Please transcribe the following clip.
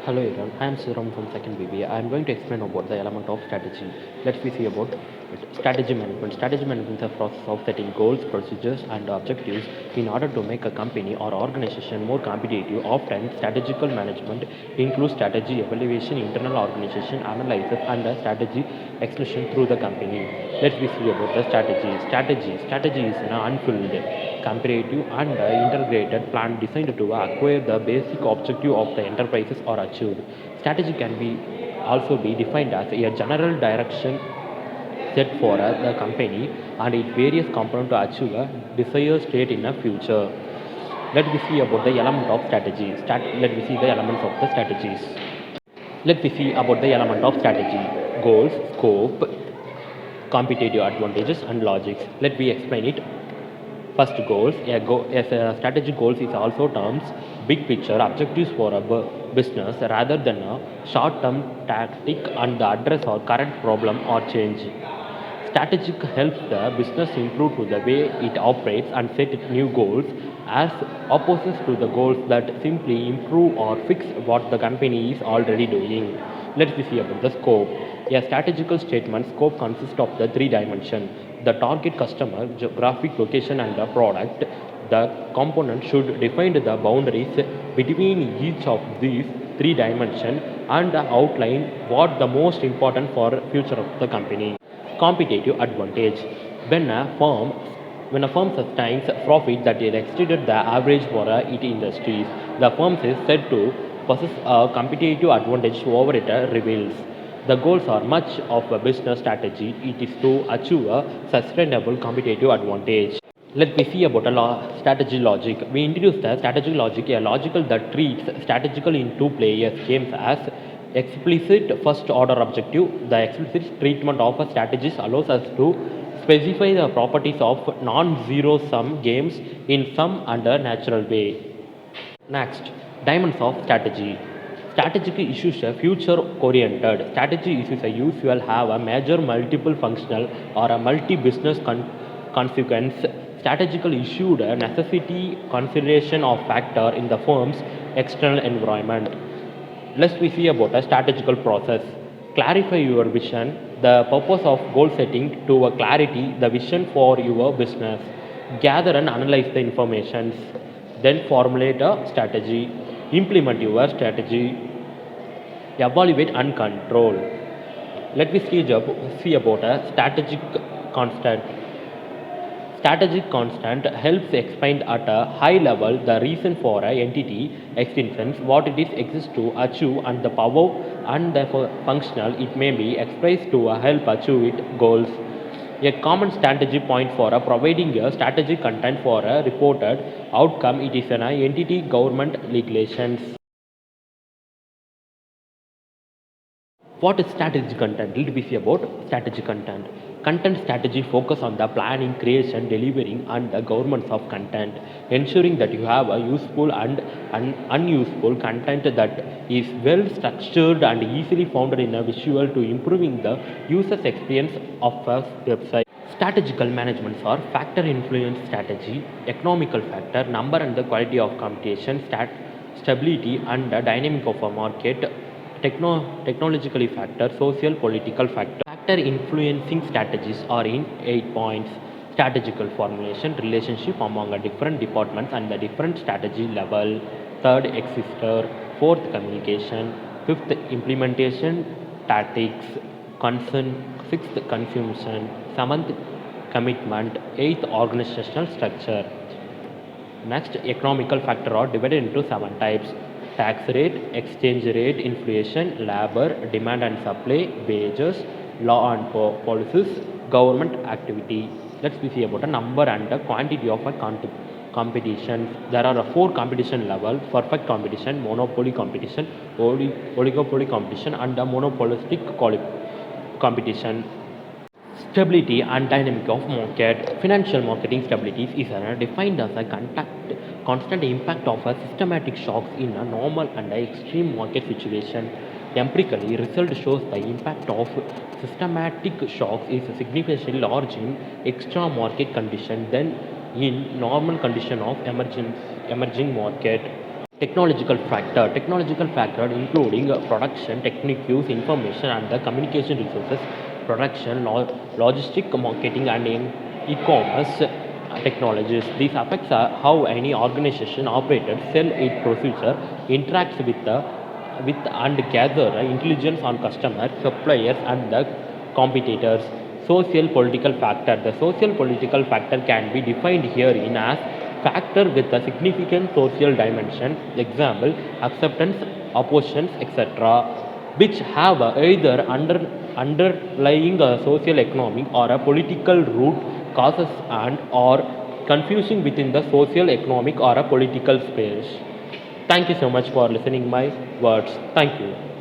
Hello everyone, I am Siram from second BBA. I am going to explain about the element of strategy. Let's see about it. Strategy management. Strategy management is the process of setting goals, procedures, and objectives in order to make a company or organization more competitive. Often, strategical management includes strategy evaluation, internal organization analysis, and strategy execution through the company. Let's see about the strategy. Strategy is an unfilled, comparative, and integrated plan designed to acquire the basic objective of the enterprises or achieved. Strategy can be also be defined as a general direction set for the company and its various components to achieve a desired state in the future. Let me see about the element of strategy. Let me see the elements of the strategies. Let me see about the element of strategy. Goals, scope, competitive advantages, and logics. Let me explain it. First, goals. As a strategic goals is also terms big picture objectives for a business rather than a short-term tactic and the address or current problem or change. Strategic helps the business improve to the way it operates and set new goals as opposed to the goals that simply improve or fix what the company is already doing. Let's see about the scope. A strategical statement scope consists of the three dimensions: the target customer, geographic location, and the product. The component should define the boundaries between each of these three dimensions and outline what the most important for future of the company. Competitive advantage. When a firm when a firm sustains profit that is exceeded the average for its industries, the firm is said to possess a competitive advantage over its rivals. The goals are much of a business strategy. It is to achieve a sustainable competitive advantage. Let me see about a strategy logic. We introduce the strategy logic, a logical that treats strategical in two players games as explicit first order objective. The explicit treatment of a strategist allows us to specify the properties of non-zero sum games in some and a natural way. Next, diamonds of strategy. Strategic issues are future oriented. Strategy issues are usual have a major multiple functional or a multi business consequence. Strategical issued a necessity consideration of factor in the firm's external environment. Let's we see about a strategical process. Clarify your vision, the purpose of goal setting to a clarity, the vision for your business. Gather and analyze the information. Then formulate a strategy. Implement your strategy. Evaluate and control. Let me see about a strategic constant. Strategic constant helps explain at a high level the reason for a entity existence, what it is exists to achieve, and the power and the functional it may be expressed to help achieve its goals. A common strategy point for providing a strategic content for a reported outcome it is an entity government regulations. What is strategy content? Let me see about strategy content. Content strategy focus on the planning, creation, delivering, and the governance of content, ensuring that you have a useful and unuseful content that is well structured and easily found in a visual to improving the user's experience of a website. Strategical management are factor influence strategy, economical factor, number and the quality of computation, stability and the dynamic of a market, technologically factor, social political factor. Factor influencing strategies are in 8 points. Strategical formulation, relationship among a different departments and the different strategy level. Third, exister. Fourth, communication. Fifth, implementation, tactics. Concern. Sixth, consumption. Seventh, commitment. Eighth, organizational structure. Next, economical factor are divided into 7 types: tax rate, exchange rate, inflation, labor, demand and supply, wages, law and policies, government activity. Let's see about a number and the quantity of a competition. There are 4 competition level: perfect competition, monopoly competition, oligopoly competition, and the monopolistic competition. Stability and dynamic of market. Financial marketing stability is defined as a constant impact of a systematic shocks in a normal and a extreme market situation. Empirically, result shows the impact of systematic shocks is significantly large in extra market condition than in normal condition of emerging market. Technological factor including production, technique use, information and the communication resources, production, logistic, marketing and e-commerce technologies. These affects how any organization operated, sell its procedure, interacts with and gather intelligence on customers, suppliers and the competitors. Social political factor. The social political factor can be defined herein as factor with a significant social dimension, example, acceptance, oppositions, etc., which have either underlying social economic or a political root causes and or confusing within the social economic or a political space. Thank you so much for listening my words. Thank you.